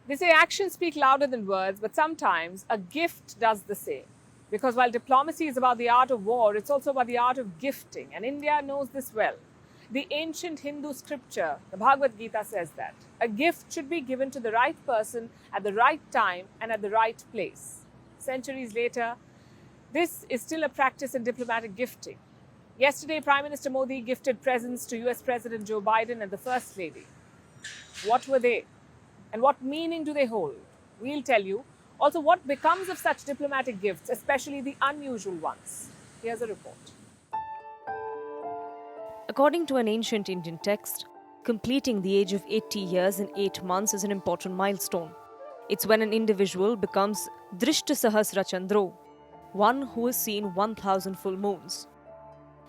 They say actions speak louder than words, but sometimes a gift does the same. Because while diplomacy is about the art of war, it's also about the art of gifting, and India knows this well. The ancient Hindu scripture, the Bhagavad Gita, says that a gift should be given to the right person at the right time and at the right place. Centuries later, this is still a practice in diplomatic gifting. Yesterday, Prime Minister Modi gifted presents to US President Joe Biden and the First Lady. What were they? And what meaning do they hold? We'll tell you. Also, what becomes of such diplomatic gifts, especially the unusual ones? Here's a report. According to an ancient Indian text, completing the age of 80 years in 8 months is an important milestone. It's when an individual becomes Drishta Sahasra Chandro, one who has seen 1,000 full moons.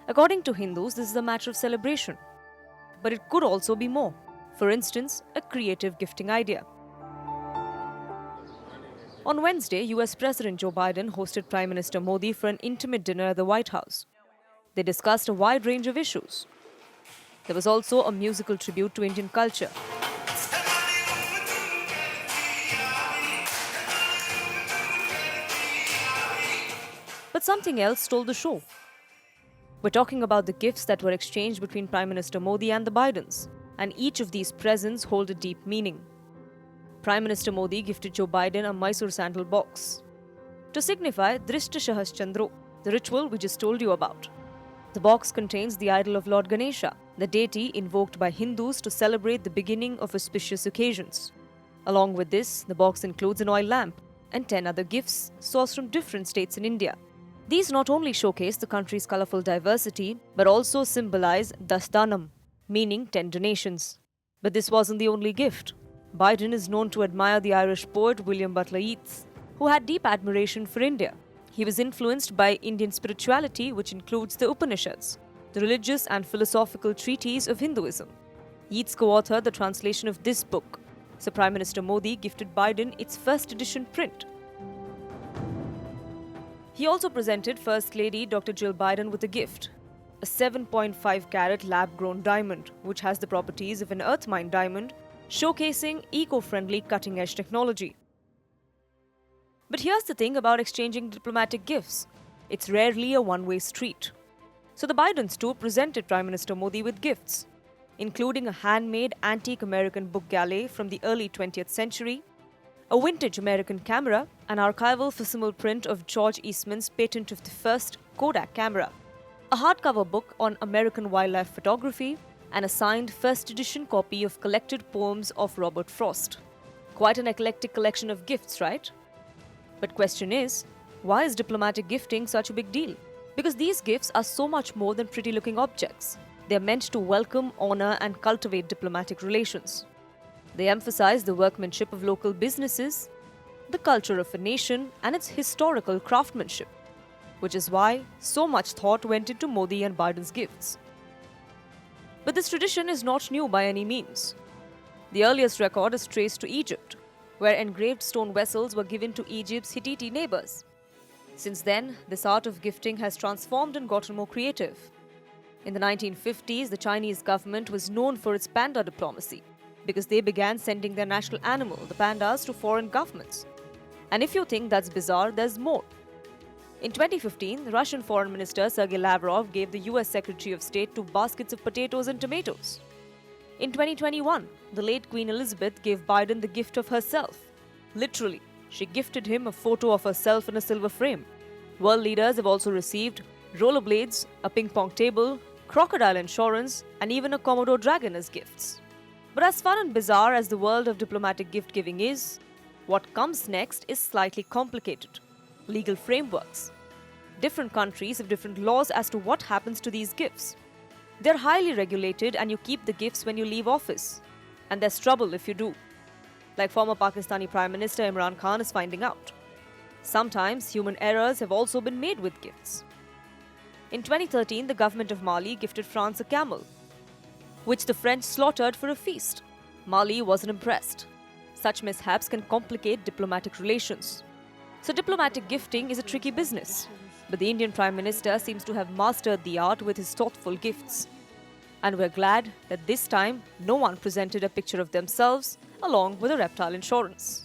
According to Hindus, this is a matter of celebration. But it could also be more. For instance, a creative gifting idea. On Wednesday, US President Joe Biden hosted Prime Minister Modi for an intimate dinner at the White House. They discussed a wide range of issues. There was also a musical tribute to Indian culture. But something else stole the show. We're talking about the gifts that were exchanged between Prime Minister Modi and the Bidens, and each of these presents hold a deep meaning. Prime Minister Modi gifted Joe Biden a Mysore sandal box to signify Drishta Sahas Chandro, the ritual we just told you about. The box contains the idol of Lord Ganesha, the deity invoked by Hindus to celebrate the beginning of auspicious occasions. Along with this, the box includes an oil lamp and 10 other gifts sourced from different states in India. These not only showcase the country's colourful diversity, but also symbolize Dasdanam, meaning 10 donations. But this wasn't the only gift. Biden is known to admire the Irish poet William Butler Yeats, who had deep admiration for India. He was influenced by Indian spirituality, which includes the Upanishads, the religious and philosophical treatises of Hinduism. Yeats co-authored the translation of this book, so Prime Minister Modi gifted Biden its first edition print. He also presented First Lady Dr. Jill Biden with a gift, a 7.5 carat lab-grown diamond, which has the properties of an earth-mined diamond, showcasing eco-friendly cutting-edge technology. But here's the thing about exchanging diplomatic gifts. It's rarely a one-way street. So the Bidens too presented Prime Minister Modi with gifts, including a handmade antique American book galley from the early 20th century, a vintage American camera, an archival facsimile print of George Eastman's patent of the first Kodak camera, a hardcover book on American wildlife photography, and a signed first edition copy of collected poems of Robert Frost. Quite an eclectic collection of gifts, right? But question is, why is diplomatic gifting such a big deal? Because these gifts are so much more than pretty-looking objects. They are meant to welcome, honor, and cultivate diplomatic relations. They emphasize the workmanship of local businesses, the culture of a nation, and its historical craftsmanship, which is why so much thought went into Modi and Biden's gifts. But this tradition is not new by any means. The earliest record is traced to Egypt, where engraved stone vessels were given to Egypt's Hittite neighbors. Since then, this art of gifting has transformed and gotten more creative. In the 1950s, the Chinese government was known for its panda diplomacy, because they began sending their national animal, the pandas, to foreign governments. And if you think that's bizarre, there's more. In 2015, the Russian Foreign Minister Sergei Lavrov gave the US Secretary of State 2 baskets of potatoes and tomatoes. In 2021, the late Queen Elizabeth gave Biden the gift of herself. Literally, she gifted him a photo of herself in a silver frame. World leaders have also received rollerblades, a ping-pong table, crocodile insurance, and even a Komodo dragon as gifts. But as fun and bizarre as the world of diplomatic gift-giving is, what comes next is slightly complicated. Legal frameworks. Different countries have different laws as to what happens to these gifts. They're highly regulated and you keep the gifts when you leave office. And there's trouble if you do. Like former Pakistani Prime Minister Imran Khan is finding out. Sometimes human errors have also been made with gifts. In 2013, the government of Mali gifted France a camel, which the French slaughtered for a feast. Mali wasn't impressed. Such mishaps can complicate diplomatic relations. So diplomatic gifting is a tricky business. But the Indian Prime Minister seems to have mastered the art with his thoughtful gifts. And we're glad that this time, no one presented a picture of themselves, along with a reptile insurance.